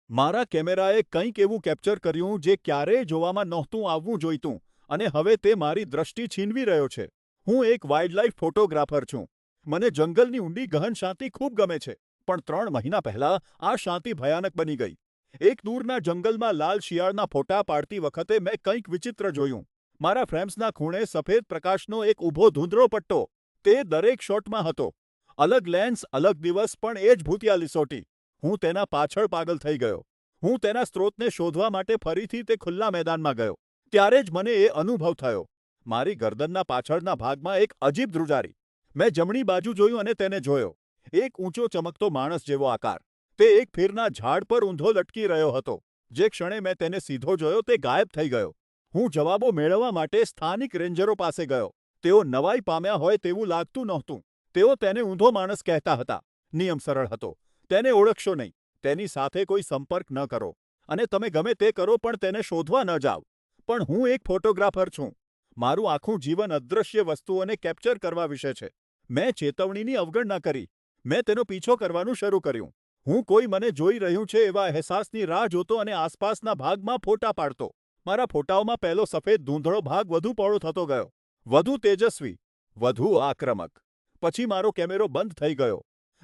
મારા કેમેરાએ કંઈક એવું કેપ્ચર કર્યું જે ક્યારેય જોવામાં નહોતું આવવું જોઈતું અને હવે તે મારી દૃષ્ટિ છીનવી રહ્યો છે. હું એક વાઇલ્ડલાઇફ ફોટોગ્રાફર છું. મને જંગલની ઊંડી ગહન શાંતિ ખૂબ ગમે છે, પણ 3 મહિના પહેલા આ શાંતિ ભયાનક બની ગઈ. એક દૂરના જંગલમાં લાલ શિયાળના ફોટા પાડતી વખતે મેં કંઈક વિચિત્ર જોયું. મારા ફ્રેમ્સના ખૂણે સફેદ પ્રકાશનો એક ઊભો ધૂંધળો પટ્ટો. તે દરેક શોટમાં હતો. અલગ લેન્સ, અલગ દિવસ, પણ એ જ ભૂતિયા લિસોટી. હું તેના પાછળ પાગલ થઈ ગયો. હું તેના સ્ત્રોતને શોધવા માટે ફરીથી તે ખુલ્લા મેદાનમાં ગયો. ત્યારે જ મને એ અનુભવ થયો. મારી ગરદનના પાછળના ભાગમાં એક અજીબ ધ્રુજારી. મેં જમણી બાજુ જોયું અને તેને જોયો. એક ઊંચો ચમકતો માણસ જેવો આકાર. તે એક ફીરના ઝાડ પર ઊંધો લટકી રહ્યો હતો. જે ક્ષણે મેં તેને સીધો જોયો તે ગાયબ થઈ ગયો. હું જવાબો મેળવવા માટે સ્થાનિક રેન્જરો પાસે ગયો. તેઓ નવાઈ પામ્યા હોય તેવું લાગતું નહોતું. તેઓ તેને ઊંધો માણસ કહેતા હતા. નિયમ સરળ હતો. તેને ઓળખશો નહીં. તેની સાથે કોઈ સંપર્ક ન કરો. અને તમે ગમે તે કરો પણ તેને શોધવા ન જાઓ. પણ હું એક ફોટોગ્રાફર છું. મારું આખું જીવન અદૃશ્ય વસ્તુઓને કેપ્ચર કરવા વિશે છે. મેં ચેતવણીની અવગણના કરી. મેં તેનો પીછો કરવાનું શરૂ કર્યું. હું કોઈ મને જોઈ રહ્યું છે એવા અહેસાસની રાહ જોતો અને આસપાસના ભાગમાં ફોટા પાડતો. મારા ફોટાઓમાં પહેલો સફેદ ધૂંધળો ભાગ વધુ પહોળો થતો ગયો. વધુ તેજસ્વી, વધુ આક્રમક. પછી મારો કેમેરો બંધ થઈ ગયો.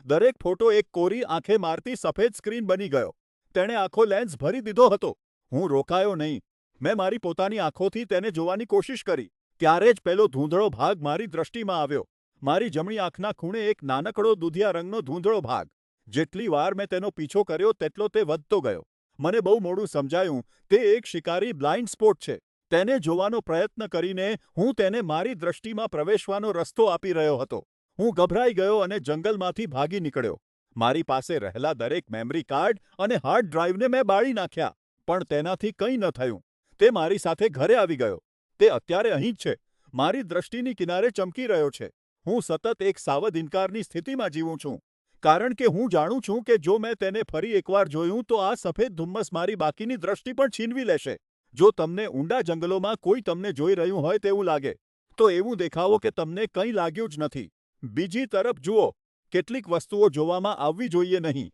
દરેક ફોટો એક કોરી આંખે મારતી સફેદ સ્ક્રીન બની ગયો. તેણે આખો લેન્સ ભરી દીધો હતો. હું રોકાયો નહીં. મેં મારી પોતાની આંખોથી તેને જોવાની કોશિશ કરી. ત્યારે જ પેલો ધૂંધળો ભાગ મારી દૃષ્ટિમાં આવ્યો. મારી જમણી આંખના ખૂણે એક નાનકડો દૂધિયા રંગનો ધૂંધળો ભાગ. જેટલી વાર મેં તેનો પીછો કર્યો તેટલો તે વધતો ગયો. મને બહુ મોડું સમજાયું તે એક શિકારી બ્લાઇન્ડ સ્પોટ છે. તેને જોવાનો પ્રયત્ન કરીને હું તેને મારી દૃષ્ટિમાં પ્રવેશવાનો રસ્તો આપી રહ્યો હતો. હું ગભરાઈ ગયો અને જંગલમાંથી ભાગી નીકળ્યો. મારી પાસે રહેલા દરેક મેમરી કાર્ડ અને હાર્ડ ડ્રાઈવને મેં બાળી નાખ્યા. પણ તેનાથી કંઈ ન થયું. તે મારી સાથે ઘરે આવી ગયો. તે અત્યારે અહીં જ છે. મારી દૃષ્ટિની કિનારે ચમકી રહ્યો છે. હું સતત એક સાવધ ઇનકારની સ્થિતિમાં જીવું છું. કારણ કે હું જાણું છું કે જો મેં તેને ફરી એકવાર જોયું તો આ સફેદ ધુમ્મસ મારી બાકીની દૃષ્ટિ પણ છીનવી લેશે. જો તમને ઊંડા જંગલોમાં કોઈ તમને જોઈ રહ્યું હોય તેવું લાગે, તો એવું દેખાવો કે તમને કંઈ લાગ્યું જ નથી. બીજી તરફ જુઓ. કેટલીક વસ્તુઓ જોવામાં આવવી જોઈએ નહીં.